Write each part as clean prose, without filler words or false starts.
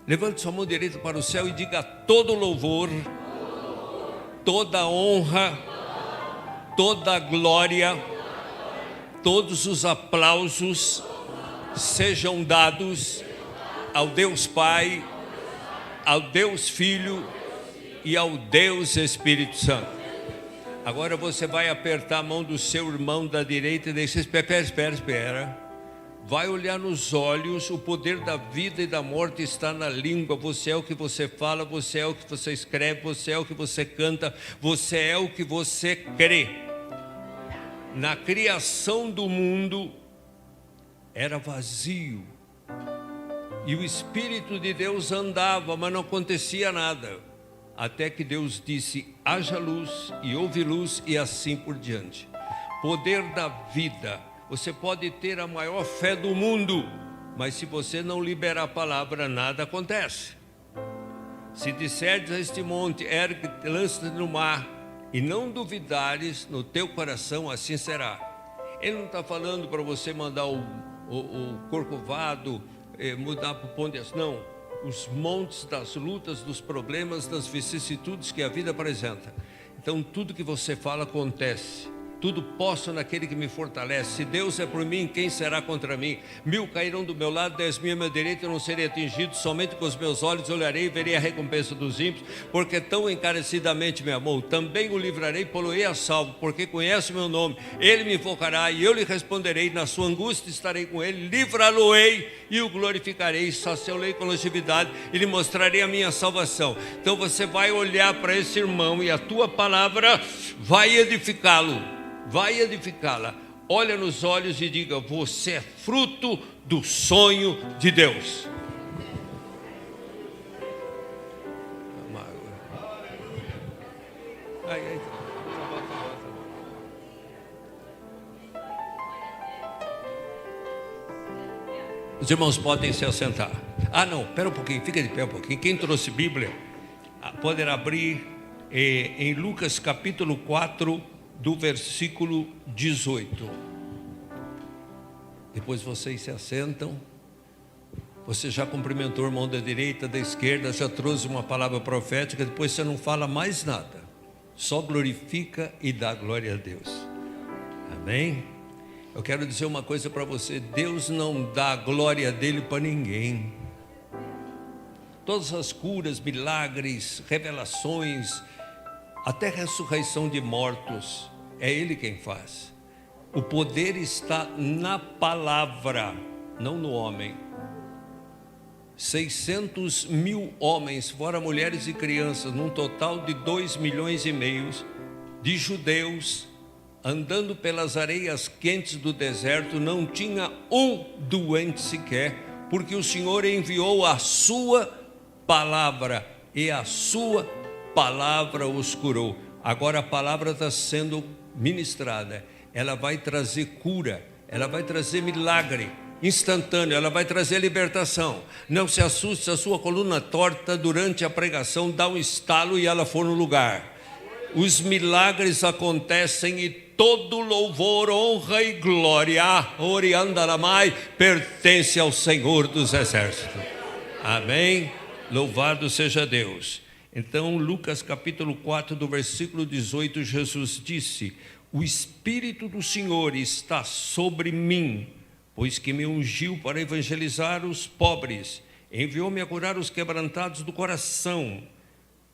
Levante sua mão direita para o céu e diga: todo louvor, toda honra, toda glória, todos os aplausos sejam dados ao Deus Pai, ao Deus Filho e ao Deus Espírito Santo. Agora você vai apertar a mão do seu irmão da direita e dizer: espera. Vai olhar nos olhos, o poder da vida e da morte está na língua. Você é o que você fala, você é o que você escreve, você é o que você canta, você é o que você crê. Na criação do mundo era vazio e o Espírito de Deus andava, mas não acontecia nada, até que Deus disse: haja luz, e houve luz, e assim por diante. Poder da vida. Você pode ter a maior fé do mundo, mas se você não liberar a palavra, nada acontece. Se disseres a este monte: ergue-te, lança-te no mar, e não duvidares no teu coração, assim será. Ele não está falando para você mandar o corcovado, mudar para o pão de açúcar, não. Os montes das lutas, dos problemas, das vicissitudes que a vida apresenta. Então tudo que você fala acontece. Tudo posso naquele que me fortalece. Se Deus é por mim, quem será contra mim? 1000 cairão do meu lado, 10.000 à minha direita, eu não serei atingido. Somente com os meus olhos olharei e verei a recompensa dos ímpios, porque tão encarecidamente me amou. Também o livrarei, pô-lo-ei a salvo, porque conhece o meu nome. Ele me invocará e eu lhe responderei. Na sua angústia estarei com ele, livrá-lo-ei e o glorificarei. Saciá-lo-ei com longevidade e lhe mostrarei a minha salvação. Então você vai olhar para esse irmão e a tua palavra vai edificá-lo. Vai edificá-la. Olha nos olhos e diga: você é fruto do sonho de Deus. Os irmãos podem se assentar. Não, espera um pouquinho, fica de pé um pouquinho. Quem trouxe Bíblia, poderá abrir em Lucas capítulo 4, do versículo 18. Depois vocês se assentam. Você já cumprimentou o irmão da direita, da esquerda, já trouxe uma palavra profética. Depois você não fala mais nada, só glorifica e dá glória a Deus. Amém? Eu quero dizer uma coisa para você: Deus não dá a glória dele para ninguém. Todas as curas, milagres, revelações, até ressurreição de mortos, é Ele quem faz. O poder está na palavra, não no homem. 600 mil homens, fora mulheres e crianças, num total de 2,5 milhões de judeus, andando pelas areias quentes do deserto, não tinha um doente sequer, porque o Senhor enviou a sua palavra, e a sua palavra os curou. Agora a palavra está sendo ministrada, ela vai trazer cura, ela vai trazer milagre instantâneo, ela vai trazer libertação. Não se assuste se a sua coluna torta durante a pregação dá um estalo e ela for no lugar. Os milagres acontecem e todo louvor, honra e glória, Oriandaramai, pertence ao Senhor dos Exércitos. Amém? Louvado seja Deus. Então, Lucas capítulo 4, do versículo 18, Jesus disse: o Espírito do Senhor está sobre mim, pois que me ungiu para evangelizar os pobres, enviou-me a curar os quebrantados do coração,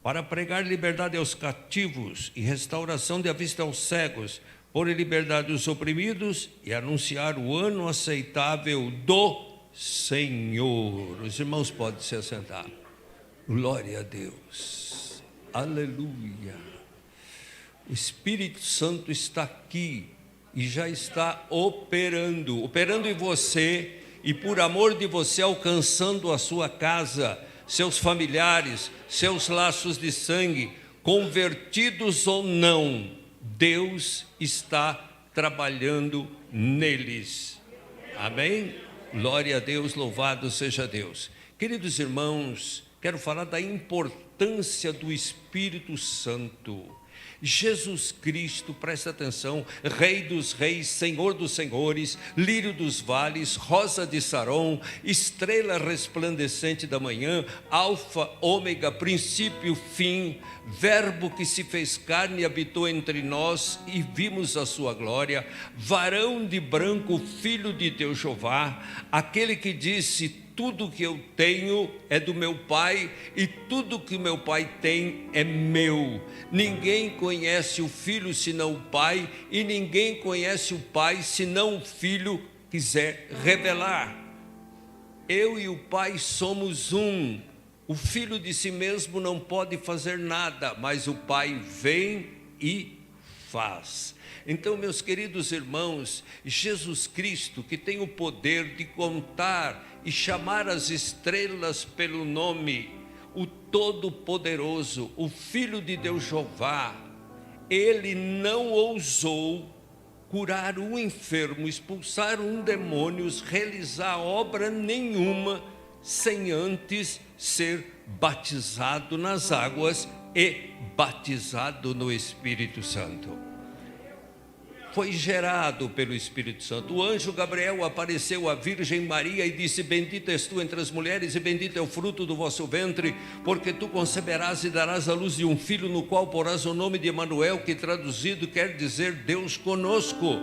para pregar liberdade aos cativos e restauração da vista aos cegos, pôr em liberdade os oprimidos e anunciar o ano aceitável do Senhor. Os irmãos podem se assentar. Glória a Deus, aleluia. O Espírito Santo está aqui e já está operando em você, e por amor de você alcançando a sua casa, seus familiares, seus laços de sangue, convertidos ou não, Deus está trabalhando neles. Amém? Glória a Deus, louvado seja Deus. Queridos irmãos, quero falar da importância do Espírito Santo. Jesus Cristo, presta atenção, Rei dos reis, Senhor dos senhores, lírio dos vales, rosa de Saron, estrela resplandecente da manhã, alfa, ômega, princípio, fim, verbo que se fez carne e habitou entre nós e vimos a sua glória, varão de branco, filho de Deus Jeová, aquele que disse: tudo que eu tenho é do meu Pai e tudo que meu Pai tem é meu. Ninguém conhece o Filho senão o Pai, e ninguém conhece o Pai senão o Filho quiser revelar. Eu e o Pai somos um. O Filho de si mesmo não pode fazer nada, mas o Pai vem e faz. Então, meus queridos irmãos, Jesus Cristo, que tem o poder de contar e chamar as estrelas pelo nome, o Todo-Poderoso, o Filho de Deus Jeová, ele não ousou curar um enfermo, expulsar um demônio, realizar obra nenhuma, sem antes ser batizado nas águas e batizado no Espírito Santo. Foi gerado pelo Espírito Santo. O anjo Gabriel apareceu à Virgem Maria e disse: bendita és tu entre as mulheres e bendito é o fruto do vosso ventre, porque tu conceberás e darás à luz de um filho, no qual porás o nome de Emanuel, que traduzido quer dizer Deus conosco.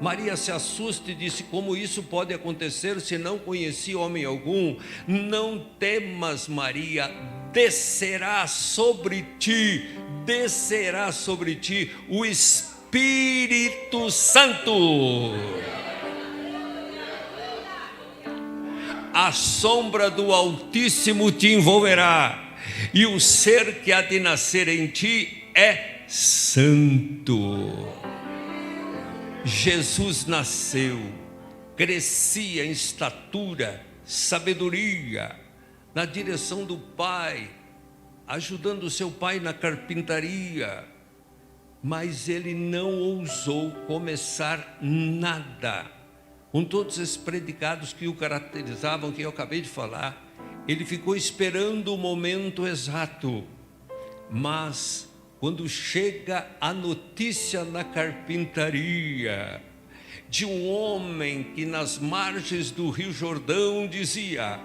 Maria se assusta e disse: como isso pode acontecer se não conheci homem algum? Não temas, Maria, descerá sobre ti o Espírito Santo. A sombra do Altíssimo te envolverá, e o ser que há de nascer em ti é santo. Jesus nasceu, crescia em estatura, sabedoria, na direção do Pai, ajudando seu Pai na carpintaria, mas ele não ousou começar nada. Com todos esses predicados que o caracterizavam, que eu acabei de falar, ele ficou esperando o momento exato. Mas quando chega a notícia na carpintaria de um homem que nas margens do Rio Jordão dizia: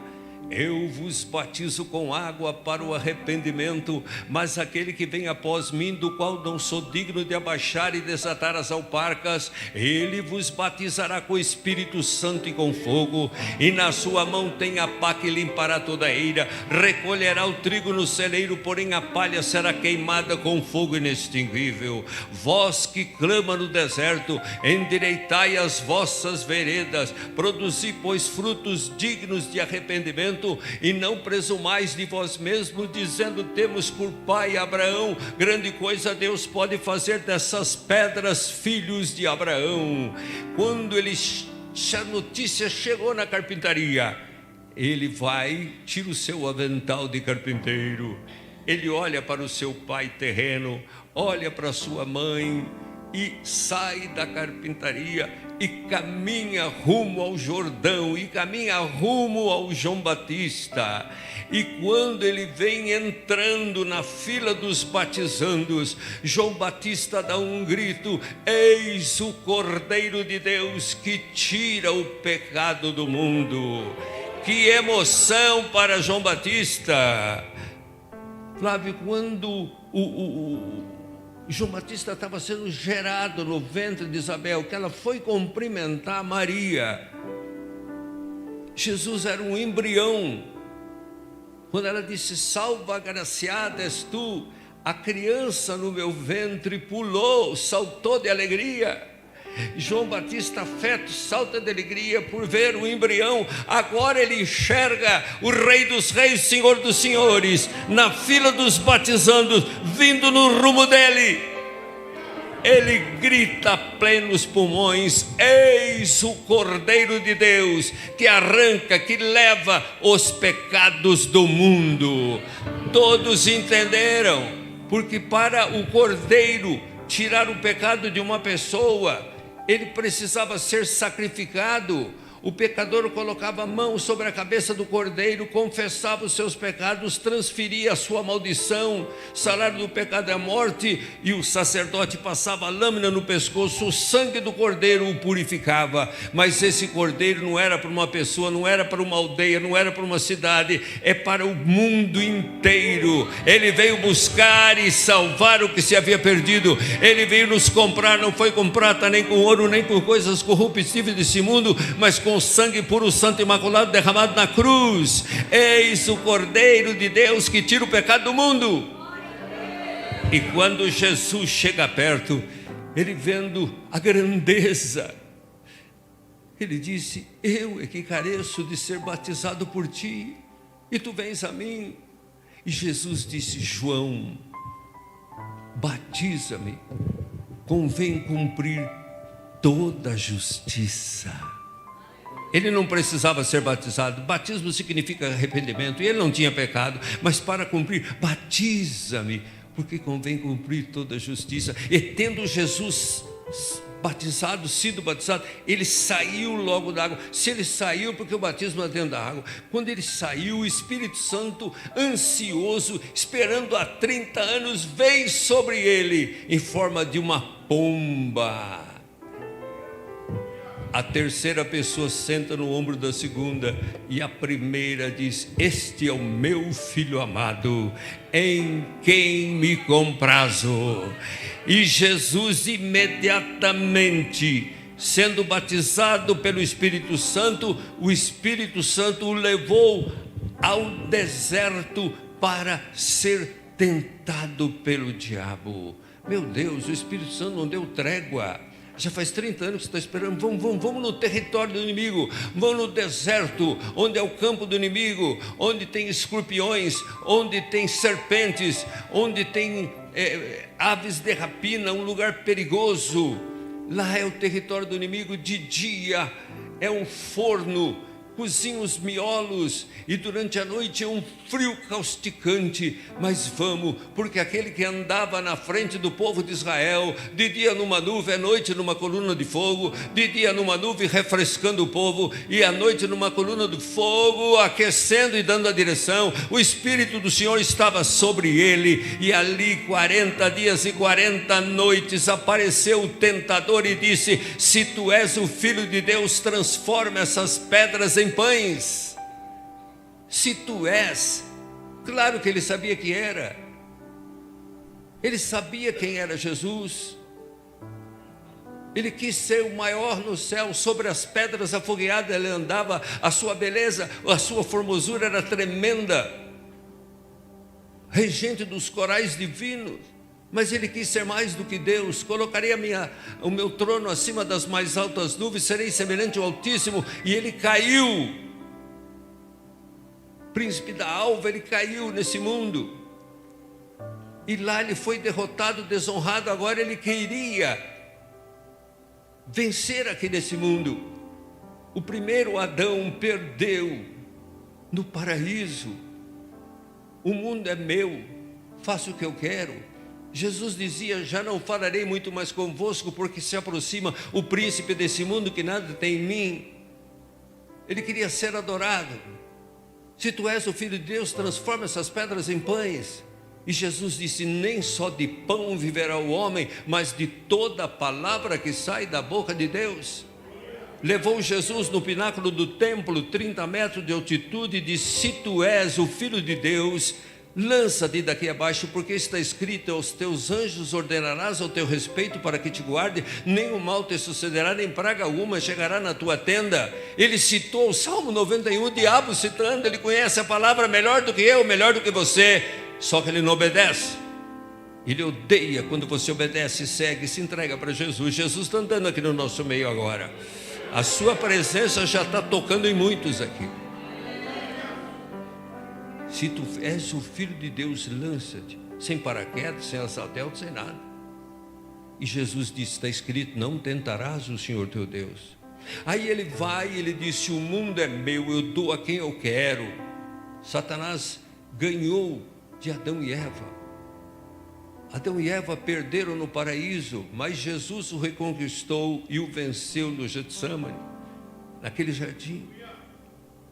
eu vos batizo com água para o arrependimento, mas aquele que vem após mim, do qual não sou digno de abaixar e desatar as alparcas, ele vos batizará com o Espírito Santo e com fogo, e na sua mão tem a pá que limpará toda a eira, recolherá o trigo no celeiro, porém a palha será queimada com fogo inextinguível. Vós que clama no deserto, endireitai as vossas veredas, produzi, pois, frutos dignos de arrependimento, e não presumais de vós mesmos, dizendo: temos por pai Abraão. Grande coisa Deus pode fazer dessas pedras filhos de Abraão. Quando a notícia chegou na carpintaria, ele vai, tira o seu avental de carpinteiro, ele olha para o seu pai terreno, olha para sua mãe e sai da carpintaria e caminha rumo ao Jordão, e caminha rumo ao João Batista. E quando ele vem entrando na fila dos batizandos, João Batista dá um grito: eis o Cordeiro de Deus que tira o pecado do mundo. Que emoção para João Batista! Flávio, quando João Batista estava sendo gerado no ventre de Isabel, que ela foi cumprimentar Maria, Jesus era um embrião. Quando ela disse: salva agraciada és tu, a criança no meu ventre pulou, saltou de alegria. João Batista, feto, salta de alegria por ver o embrião. Agora ele enxerga o Rei dos reis, Senhor dos senhores, na fila dos batizandos, vindo no rumo dele. Ele grita a plenos pulmões: eis o Cordeiro de Deus, que arranca, que leva os pecados do mundo. Todos entenderam, porque para o Cordeiro tirar o pecado de uma pessoa, ele precisava ser sacrificado. o pecador colocava a mão sobre a cabeça do cordeiro, confessava os seus pecados, transferia a sua maldição, o salário do pecado é a morte, e o sacerdote passava a lâmina no pescoço, o sangue do cordeiro o purificava. Mas esse cordeiro não era para uma pessoa, não era para uma aldeia, não era para uma cidade, é para o mundo inteiro. Ele veio buscar e salvar o que se havia perdido. Ele veio nos comprar, não foi com prata, nem com ouro, nem com coisas corruptíveis desse mundo, mas com sangue puro, santo e imaculado derramado na cruz. Eis o Cordeiro de Deus que tira o pecado do mundo. E quando Jesus chega perto, ele vendo a grandeza, ele disse: eu é que careço de ser batizado por ti, e tu vens a mim. E Jesus disse: João, batiza-me, convém cumprir toda a justiça. Ele não precisava ser batizado, batismo significa arrependimento, e ele não tinha pecado, mas para cumprir, batiza-me, porque convém cumprir toda a justiça. E tendo Jesus sido batizado, ele saiu logo da água. Se ele saiu, porque o batismo é dentro da água. Quando ele saiu, o Espírito Santo, ansioso, esperando há 30 anos, veio sobre ele em forma de uma pomba. A terceira pessoa senta no ombro da segunda, e a primeira diz: este é o meu filho amado, em quem me comprazo. E Jesus imediatamente, sendo batizado pelo Espírito Santo, o Espírito Santo o levou ao deserto para ser tentado pelo diabo. Meu Deus, o Espírito Santo não deu trégua. Já faz 30 anos que você está esperando. Vamos no território do inimigo, vamos no deserto, onde é o campo do inimigo, onde tem escorpiões, onde tem serpentes, onde tem aves de rapina, um lugar perigoso. Lá é o território do inimigo. De dia é um forno, cozinha os miolos, e durante a noite é um frio causticante. Mas vamos, porque aquele que andava na frente do povo de Israel, de dia numa nuvem, à noite numa coluna de fogo, de dia numa nuvem refrescando o povo, e à noite numa coluna de fogo aquecendo e dando a direção. O Espírito do Senhor estava sobre ele, e ali 40 dias e 40 noites apareceu o tentador e disse: se tu és o Filho de Deus, transforma essas pedras em pães. Se tu és, claro que ele sabia que era. Ele sabia quem era Jesus. Ele quis ser o maior no céu. Sobre as pedras afogueadas ele andava. A sua beleza, a sua formosura era tremenda, regente dos corais divinos. Mas ele quis ser mais do que Deus. Colocarei o meu trono acima das mais altas nuvens, serei semelhante ao Altíssimo. E ele caiu. Príncipe da alva, ele caiu nesse mundo. E lá ele foi derrotado, desonrado. Agora ele queria vencer aqui nesse mundo. O primeiro Adão perdeu no paraíso. O mundo é meu, faço o que eu quero. Jesus dizia: já não falarei muito mais convosco, porque se aproxima o príncipe desse mundo que nada tem em mim. Ele queria ser adorado. Se tu és o Filho de Deus, transforma essas pedras em pães. E Jesus disse: nem só de pão viverá o homem, mas de toda a palavra que sai da boca de Deus. Levou Jesus no pináculo do templo, 30 metros de altitude, e disse: se tu és o Filho de Deus, lança-te daqui abaixo, porque está escrito: aos teus anjos ordenarás ao teu respeito para que te guarde, nenhum mal te sucederá, nem praga alguma chegará na tua tenda. Ele citou o Salmo 91, o diabo citando. Ele conhece a palavra melhor do que eu, melhor do que você, só que ele não obedece. Ele odeia quando você obedece, segue, se entrega para Jesus. Jesus está andando aqui no nosso meio agora. A sua presença já está tocando em muitos aqui. Se tu és o Filho de Deus, lança-te, sem paraquedas, sem asa delta, sem nada. E Jesus disse: está escrito: não tentarás o Senhor teu Deus. Aí ele vai e ele disse: o mundo é meu, eu dou a quem eu quero. Satanás ganhou de Adão e Eva. Adão e Eva perderam no paraíso, mas Jesus o reconquistou e o venceu no Getsemane. naquele jardim.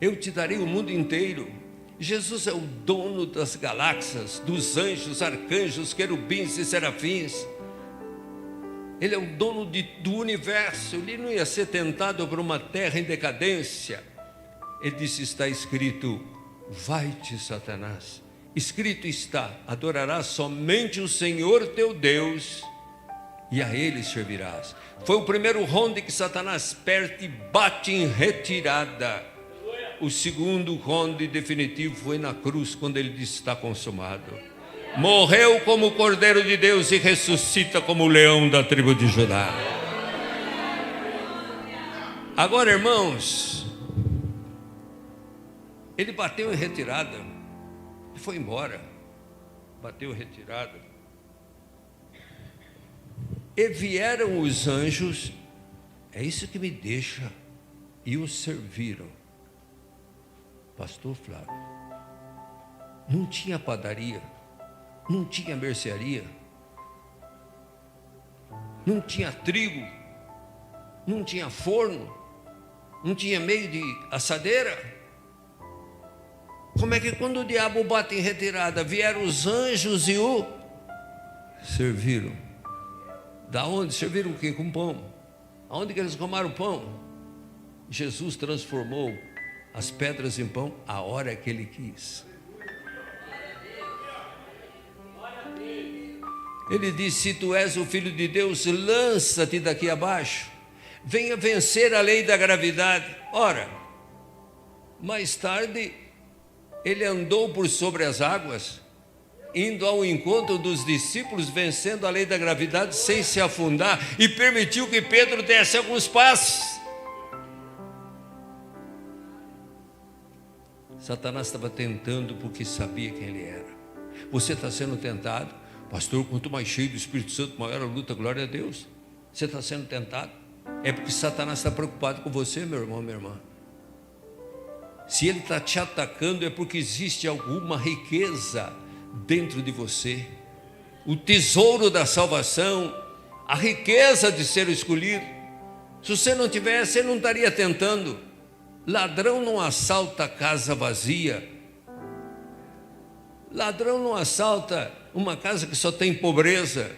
Eu te darei o mundo inteiro. Jesus é o dono das galáxias, dos anjos, arcanjos, querubins e serafins. Ele é o dono do universo. Ele não ia ser tentado por uma terra em decadência. Ele disse: está escrito, vai-te, Satanás. Escrito está, adorarás somente o Senhor teu Deus e a Ele servirás. Foi o primeiro ronde que Satanás perde e bate em retirada. O segundo ronde definitivo foi na cruz, quando ele disse: está consumado. Morreu como o Cordeiro de Deus e ressuscita como o leão da tribo de Judá. Agora, irmãos, ele bateu em retirada e foi embora. Bateu em retirada. E vieram os anjos, é isso que me deixa, e os serviram. Pastor Flávio, não tinha padaria, não tinha mercearia, não tinha trigo, não tinha forno, não tinha meio de assadeira. Como é que quando o diabo bate em retirada, vieram os anjos e o serviram? Da onde? Serviram o quê? Com pão. Aonde que eles comaram pão? Jesus transformou as pedras em pão a hora que ele quis. Ele disse: se tu és o Filho de Deus, lança-te daqui abaixo, venha vencer a lei da gravidade. Ora, mais tarde ele andou por sobre as águas, indo ao encontro dos discípulos, vencendo a lei da gravidade sem se afundar, e permitiu que Pedro desse alguns passos. Satanás estava tentando porque sabia quem ele era. Você está sendo tentado? Pastor, quanto mais cheio do Espírito Santo, maior a luta, glória a Deus. Você está sendo tentado? É porque Satanás está preocupado com você, meu irmão, minha irmã. Se ele está te atacando, é porque existe alguma riqueza dentro de você. O tesouro da salvação, a riqueza de ser escolhido. Se você não tivesse, ele não estaria tentando. Ladrão não assalta casa vazia. Ladrão não assalta uma casa que só tem pobreza.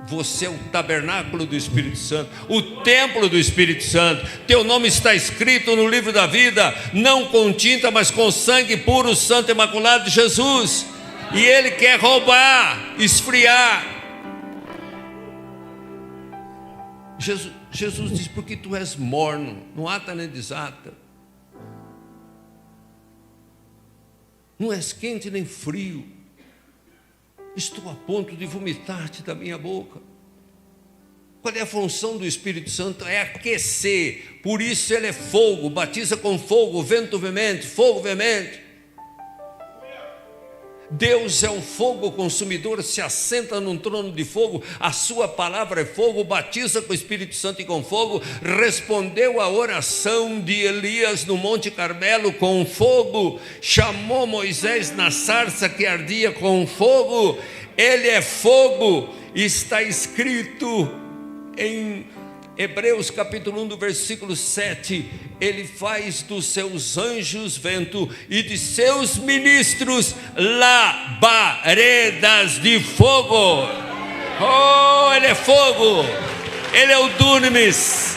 Você é o tabernáculo do Espírito Santo, o templo do Espírito Santo. Teu nome está escrito no livro da vida, não com tinta, mas com sangue puro, santo e imaculado de Jesus. E ele quer roubar, esfriar. Jesus diz: porque tu és morno, não ata nem desata. Não és quente nem frio. Estou a ponto de vomitar-te da minha boca. Qual é a função do Espírito Santo? É aquecer. Por isso ele é fogo, batiza com fogo, vento veemente, fogo veemente. Deus é um fogo consumidor, se assenta num trono de fogo, a sua palavra é fogo, batiza com o Espírito Santo e com fogo. Respondeu à oração de Elias no Monte Carmelo com fogo, chamou Moisés na sarça que ardia com fogo. Ele é fogo. Está escrito em Hebreus capítulo 1 do versículo 7, ele faz dos seus anjos vento e de seus ministros labaredas de fogo. Oh, ele é fogo, ele é o Dunamis.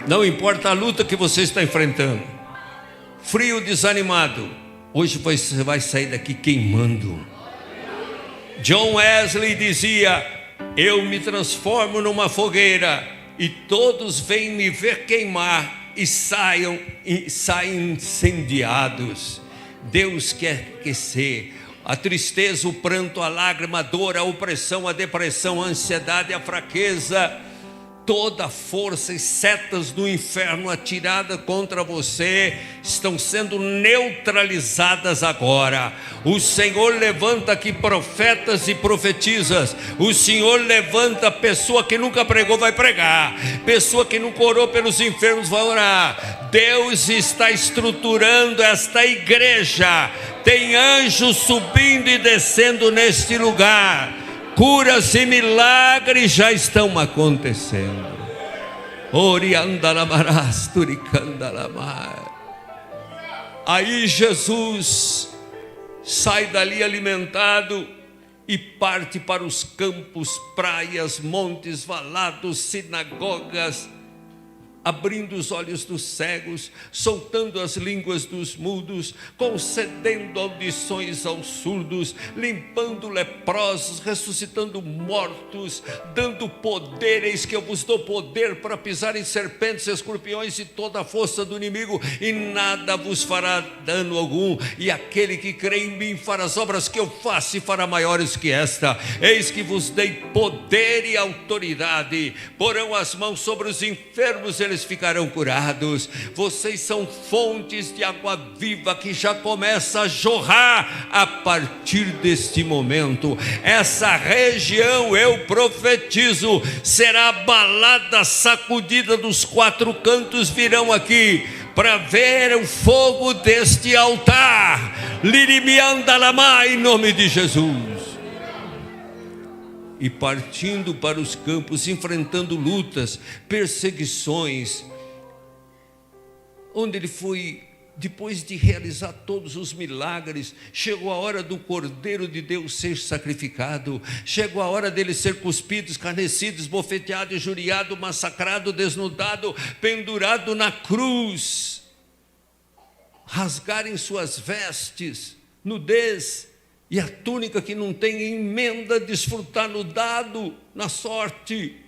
Não importa a luta que você está enfrentando, frio, desanimado, hoje você vai sair daqui queimando. John Wesley dizia: eu me transformo numa fogueira e todos vêm me ver queimar e saem incendiados. Deus quer aquecer a tristeza, o pranto, a lágrima, a dor, a opressão, a depressão, a ansiedade, a fraqueza. Toda força e setas do inferno atirada contra você estão sendo neutralizadas agora. O Senhor levanta aqui profetas e profetizas. O Senhor levanta pessoa que nunca pregou, vai pregar. Pessoa que nunca orou pelos enfermos, vai orar. Deus está estruturando esta igreja. Tem anjos subindo e descendo neste lugar. Curas e milagres já estão acontecendo. Aí Jesus sai dali alimentado e parte para os campos, praias, montes, valados, sinagogas, abrindo os olhos dos cegos, soltando as línguas dos mudos, concedendo audições aos surdos, limpando leprosos, ressuscitando mortos, dando poder. Eis que eu vos dou poder para pisar em serpentes, escorpiões e toda a força do inimigo, e nada vos fará dano algum. E aquele que crê em mim fará as obras que eu faço e fará maiores que esta. Eis que vos dei poder e autoridade, porão as mãos sobre os enfermos, eles ficarão curados. Vocês são fontes de água viva que já começa a jorrar a partir deste momento. Essa região, eu profetizo, será abalada, sacudida dos quatro cantos, virão aqui para ver o fogo deste altar. Lirimiandalamá, em nome de Jesus. E partindo para os campos, enfrentando lutas, perseguições, onde ele foi, depois de realizar todos os milagres, chegou a hora do Cordeiro de Deus ser sacrificado, chegou a hora dele ser cuspido, escarnecido, esbofeteado, injuriado, massacrado, desnudado, pendurado na cruz, rasgarem suas vestes, nudez, e a túnica que não tem emenda, desfrutar no dado, na sorte.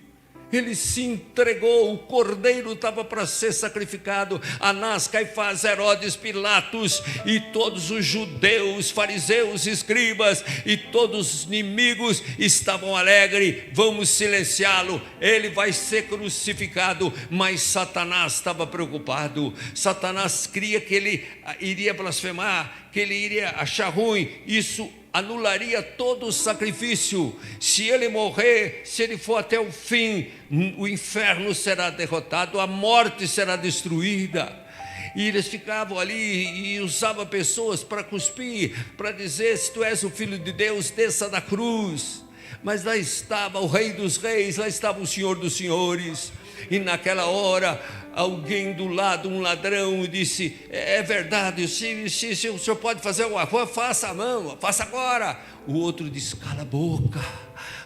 Ele se entregou, o cordeiro estava para ser sacrificado. Anás, Caifás, Herodes, Pilatos e todos os judeus, fariseus, escribas e todos os inimigos estavam alegres. Vamos silenciá-lo, ele vai ser crucificado. Mas Satanás estava preocupado. Satanás cria que ele iria blasfemar, que ele iria achar ruim. Isso anularia todo o sacrifício. Se ele morrer, se ele for até o fim, o inferno será derrotado, a morte será destruída. E eles ficavam ali e usavam pessoas para cuspir, para dizer: se tu és o Filho de Deus, desça da cruz. Mas lá estava o Rei dos Reis, lá estava o Senhor dos Senhores. E naquela hora, alguém do lado, um ladrão, disse: é verdade, se o senhor pode fazer alguma coisa, faça a mão, faça agora. O outro disse: cala a boca,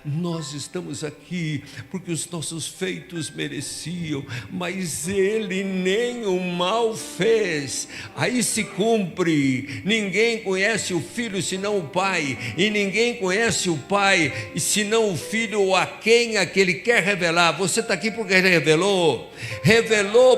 nós estamos aqui porque os nossos feitos mereciam, mas ele nenhum mal fez. Aí se cumpre: ninguém conhece o Filho senão o Pai, e ninguém conhece o Pai senão o Filho, ou a quem aquele quer revelar. Você está aqui porque ele revelou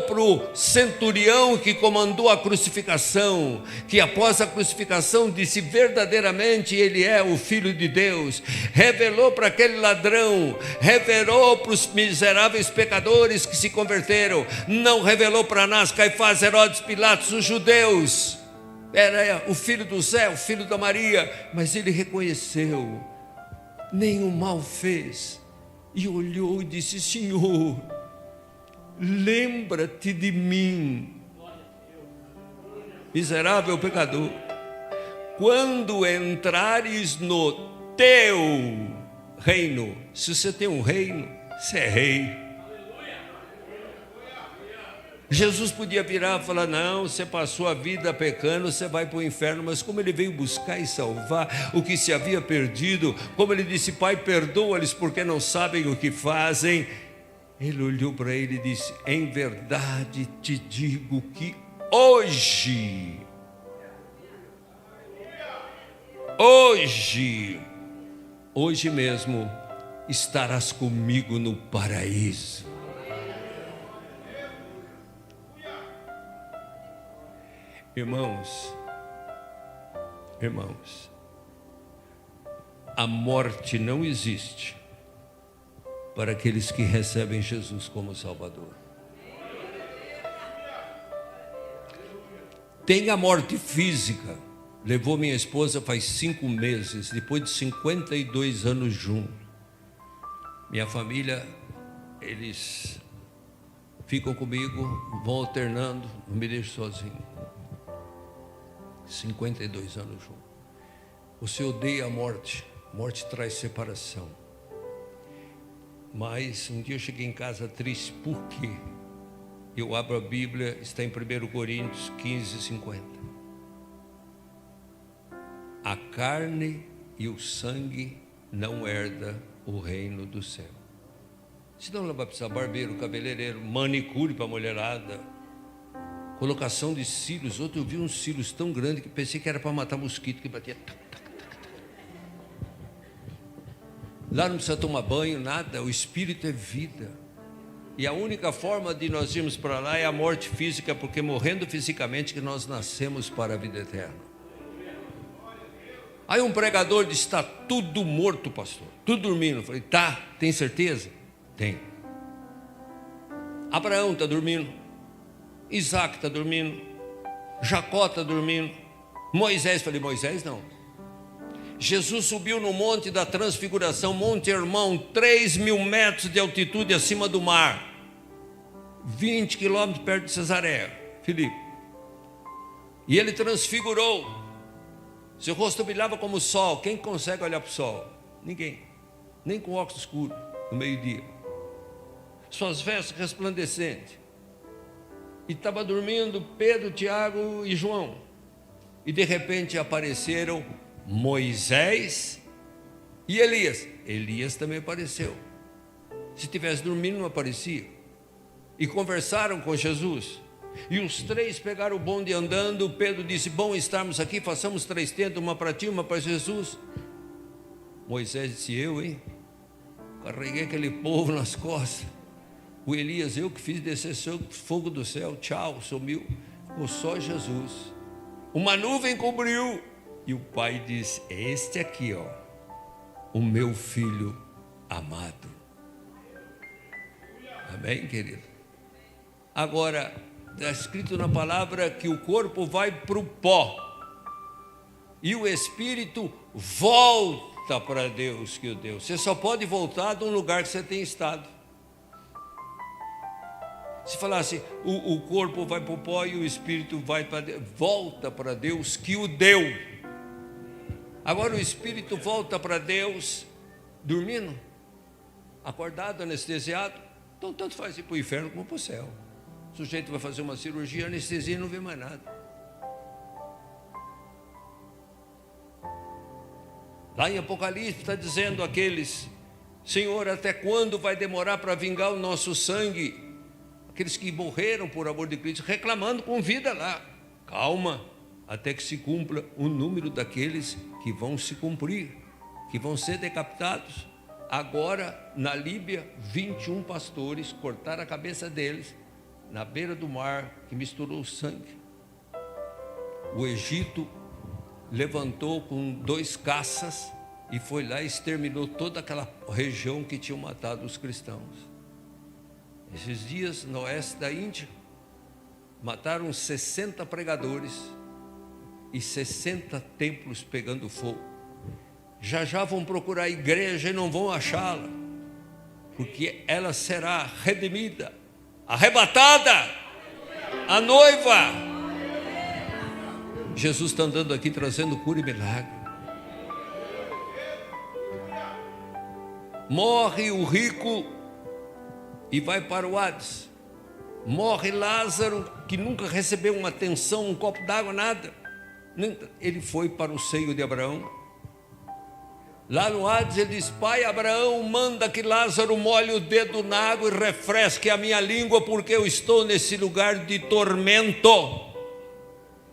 para o centurião que comandou a crucificação, que após a crucificação disse: verdadeiramente ele é o Filho de Deus. Revelou para aquele ladrão, revelou para os miseráveis pecadores que se converteram. Não revelou para Anás, Caifás, Herodes, Pilatos, os judeus. Era o filho do Zé, o filho da Maria, mas ele reconheceu, nenhum mal fez, e olhou e disse: Senhor, lembra-te de mim, miserável pecador, quando entrares no teu reino. Se você tem um reino, você é rei. Jesus podia virar e falar: não, você passou a vida pecando, você vai para o inferno. Mas como ele veio buscar e salvar o que se havia perdido, como ele disse: Pai, perdoa-lhes porque não sabem o que fazem, ele olhou para ele e disse: em verdade te digo que hoje mesmo estarás comigo no paraíso. Irmãos, a morte não existe para aqueles que recebem Jesus como Salvador. Tem a morte física. Levou minha esposa faz 5 meses, depois de 52 anos juntos. Minha família, eles ficam comigo, vão alternando, não me deixo sozinho. 52 anos juntos. Você odeia a morte, morte traz separação. Mas um dia eu cheguei em casa triste, por quê? Eu abro a Bíblia, está em 1 Coríntios 15:50. A carne e o sangue não herda o reino do céu. Senão ela vai precisar barbeiro, cabeleireiro, manicure para a mulherada, colocação de cílios. Outro eu vi uns cílios tão grandes que pensei que era para matar mosquito, que batia. Lá não precisa tomar banho, nada. O espírito é vida. E a única forma de nós irmos para lá é a morte física, porque morrendo fisicamente que nós nascemos para a vida eterna. Aí um pregador disse: está tudo morto, pastor, tudo dormindo. Eu falei: tá, tem certeza? Tem. Abraão está dormindo, Isaac está dormindo, Jacó está dormindo, Moisés. Falei: Moisés não. Jesus subiu no monte da transfiguração, Monte Hermão, 3.000 metros de altitude acima do mar, 20 quilômetros perto de Cesareia Filipe, e ele transfigurou. Seu rosto brilhava como o sol. Quem consegue olhar para o sol? Ninguém, nem com óculos escuros no meio-dia. Suas vestes resplandecentes. E estava dormindo Pedro, Tiago e João, e de repente apareceram Moisés e Elias. Elias também apareceu. Se estivesse dormindo não aparecia. E conversaram com Jesus. E os três pegaram o bonde andando. Pedro disse: bom estarmos aqui, façamos 3 tendas, uma para ti, uma para Jesus. Moisés disse: eu, hein? Carreguei aquele povo nas costas. O Elias: eu que fiz descer fogo do céu. Tchau, sumiu. Ficou só Jesus. Uma nuvem cobriu. E o pai disse: este aqui, ó, o meu filho amado. Amém, querido? Agora, está escrito na palavra que o corpo vai para o pó e o espírito volta para Deus que o deu. Você só pode voltar de um lugar que você tem estado. Se falasse o corpo vai para o pó e o espírito vai para Deus, volta para Deus que o deu. Agora o espírito volta para Deus dormindo, acordado, anestesiado. Então tanto faz ir para o inferno como para o céu. O sujeito vai fazer uma cirurgia, anestesia e não vê mais nada. Lá em Apocalipse está dizendo aqueles: Senhor, até quando vai demorar para vingar o nosso sangue? Aqueles que morreram por amor de Cristo, reclamando com vida lá. Calma, até que se cumpra o número daqueles que vão se cumprir, que vão ser decapitados. Agora, na Líbia, 21 pastores cortaram a cabeça deles na beira do mar, que misturou sangue. O Egito levantou com 2 caças e foi lá e exterminou toda aquela região que tinham matado os cristãos. Esses dias, no oeste da Índia, mataram 60 pregadores e 60 templos pegando fogo. Já vão procurar a igreja e não vão achá-la, porque ela será redimida, arrebatada, a noiva. Jesus está andando aqui trazendo cura e milagre. Morre o rico e vai para o Hades. Morre Lázaro, que nunca recebeu uma atenção, um copo d'água, nada. Ele foi para o seio de Abraão. Lá no Hades ele diz: pai Abraão, manda que Lázaro molhe o dedo na água e refresque a minha língua, porque eu estou nesse lugar de tormento.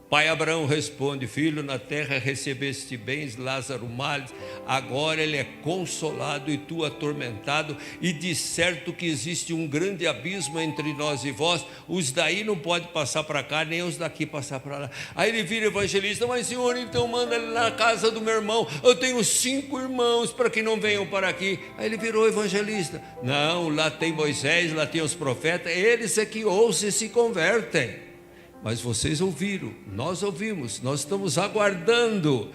Pai Abraão responde: filho, na terra recebeste bens, Lázaro males, agora ele é consolado e tu atormentado, e de certo que existe um grande abismo entre nós e vós, os daí não podem passar para cá, nem os daqui passar para lá. Aí ele vira evangelista: mas Senhor, então manda ele na casa do meu irmão, eu tenho 5 irmãos para que não venham para aqui. Aí ele virou evangelista: não, lá tem Moisés, lá tem os profetas, eles é que ousam e se convertem. Mas vocês ouviram, nós ouvimos, nós estamos aguardando.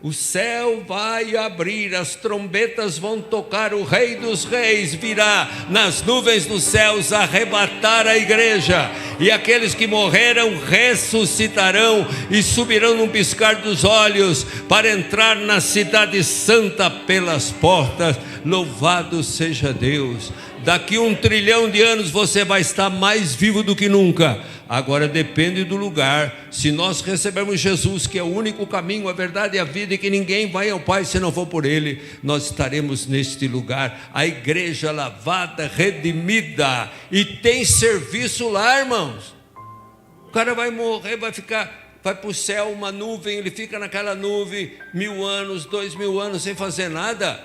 O céu vai abrir, as trombetas vão tocar, o Rei dos Reis virá nas nuvens dos céus arrebatar a igreja. e aqueles que morreram ressuscitarão e subirão num piscar dos olhos para entrar na cidade santa pelas portas. Louvado seja Deus. Daqui 1 trilhão de anos você vai estar mais vivo do que nunca. Agora depende do lugar. Se nós recebermos Jesus, que é o único caminho, a verdade e a vida, e que ninguém vai ao Pai se não for por Ele, nós estaremos neste lugar, a igreja lavada, redimida, e tem serviço lá, irmãos. O cara vai morrer, vai para o céu, uma nuvem, ele fica naquela nuvem 1000 anos, 2000 anos sem fazer nada.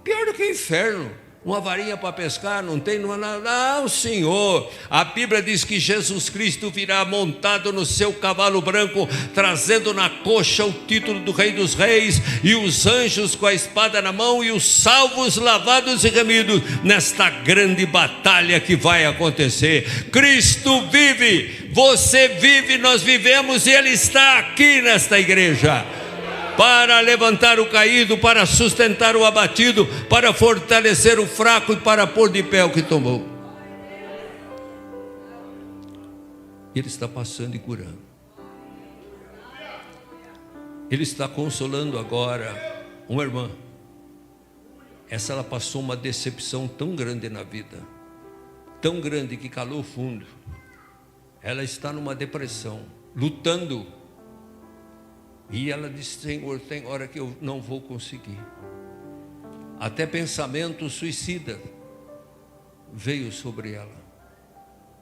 Pior do que o inferno. Uma varinha para pescar, não tem, não há nada. Não, Senhor, a Bíblia diz que Jesus Cristo virá montado no seu cavalo branco, trazendo na coxa o título do Rei dos Reis, e os anjos com a espada na mão, e os salvos lavados e remidos, nesta grande batalha que vai acontecer. Cristo vive, você vive, nós vivemos, e Ele está aqui nesta igreja, para levantar o caído, para sustentar o abatido, para fortalecer o fraco e para pôr de pé o que tomou. Ele está passando e curando. Ele está consolando agora uma irmã. Ela passou uma decepção tão grande na vida, tão grande que calou fundo. Ela está numa depressão, lutando. E ela disse: Senhor, tem hora que eu não vou conseguir. Até pensamento suicida veio sobre ela,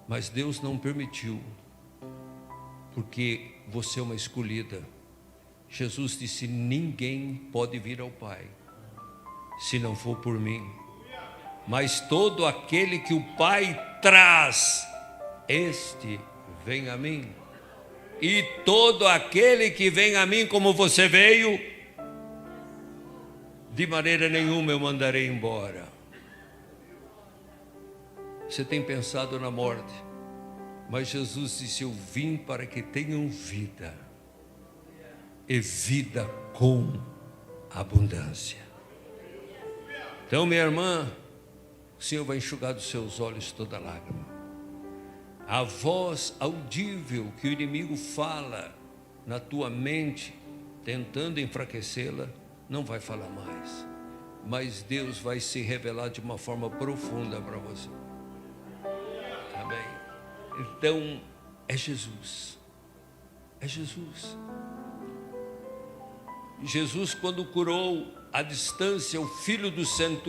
mas Deus não permitiu, porque você é uma escolhida. Jesus disse: ninguém pode vir ao Pai se não for por mim, mas todo aquele que o Pai traz, este vem a mim. E todo aquele que vem a mim como você veio, de maneira nenhuma eu mandarei embora. Você tem pensado na morte, mas Jesus disse: eu vim para que tenham vida, e vida com abundância. Então, minha irmã, o Senhor vai enxugar dos seus olhos toda lágrima. A voz audível que o inimigo fala na tua mente, tentando enfraquecê-la, não vai falar mais, mas Deus vai se revelar de uma forma profunda para você. Amém? Então, é Jesus. É Jesus. Jesus, quando curou à distância o filho do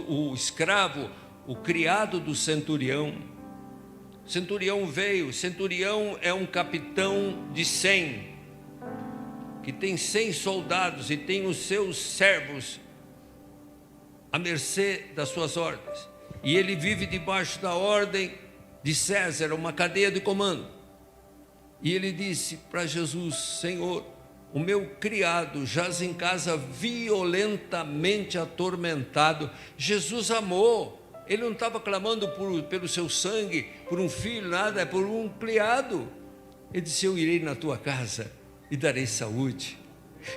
o escravo, o criado do centurião veio. Centurião é um capitão de 100, que tem 100 soldados e tem os seus servos à mercê das suas ordens, e ele vive debaixo da ordem de César, uma cadeia de comando. E ele disse para Jesus: Senhor, o meu criado jaz em casa violentamente atormentado. Jesus amou. Ele não estava clamando pelo seu sangue, por um filho, nada, é por um criado. Ele disse: eu irei na tua casa e darei saúde.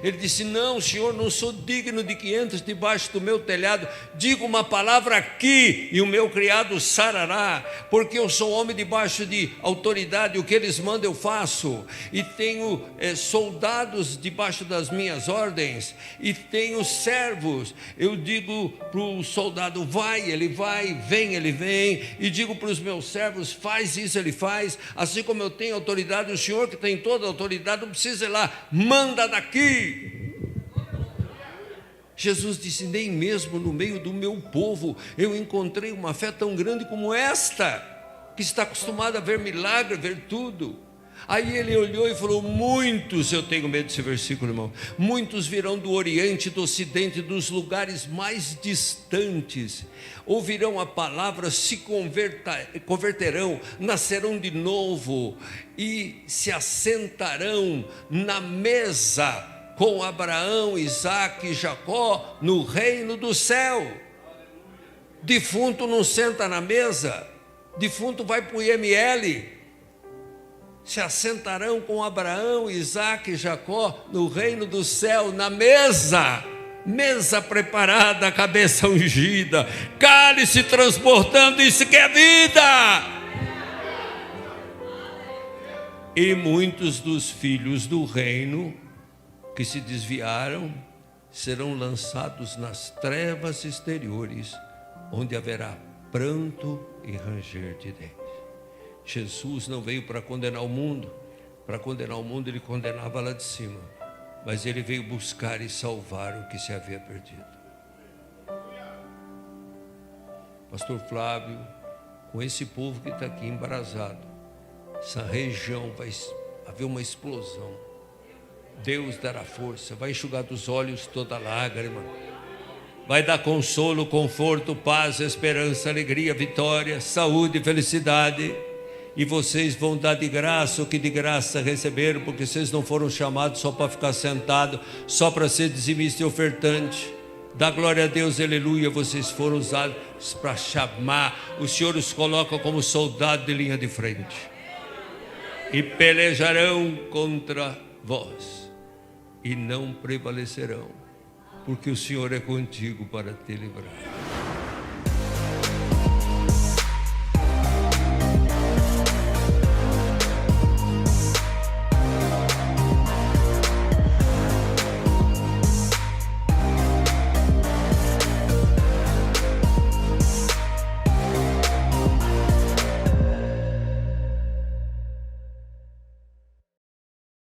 Ele disse: não, Senhor, não sou digno de que entres debaixo do meu telhado. Diga uma palavra aqui e o meu criado sarará, porque eu sou homem debaixo de autoridade, o que eles mandam eu faço, e tenho soldados debaixo das minhas ordens, e tenho servos. Eu digo para o soldado: vai, ele vai, vem, ele vem, e digo para os meus servos: faz isso, ele faz. Assim como eu tenho autoridade, o Senhor que tem toda a autoridade não precisa ir lá, manda daqui. Jesus disse: nem mesmo no meio do meu povo eu encontrei uma fé tão grande como esta, que está acostumada a ver milagre, a ver tudo. Aí ele olhou e falou: muitos, eu tenho medo desse versículo, irmão, muitos virão do Oriente, do Ocidente, dos lugares mais distantes, ouvirão a palavra, se converterão, nascerão de novo e se assentarão na mesa com Abraão, Isaque e Jacó no reino do céu. Defunto não senta na mesa, defunto vai para o IML. Se assentarão com Abraão, Isaque e Jacó no reino do céu, na mesa preparada, cabeça ungida, cálice transbordando, isso que é vida. E muitos dos filhos do reino que se desviaram serão lançados nas trevas exteriores, onde haverá pranto e ranger de dentes. Jesus não veio para condenar o mundo. Para condenar o mundo, ele condenava lá de cima. Mas ele veio buscar e salvar o que se havia perdido. Pastor Flávio, com esse povo que está aqui embrasado, essa região vai haver uma explosão. Deus dará força, vai enxugar dos olhos toda lágrima, vai dar consolo, conforto, paz, esperança, alegria, vitória, saúde, felicidade. E vocês vão dar de graça o que de graça receberam, porque vocês não foram chamados só para ficar sentado, só para ser dizimista e ofertante. Dá glória a Deus, aleluia. Vocês foram usados para chamar. O Senhor os coloca como soldado de linha de frente, e pelejarão contra vós, e não prevalecerão, porque o Senhor é contigo para te livrar.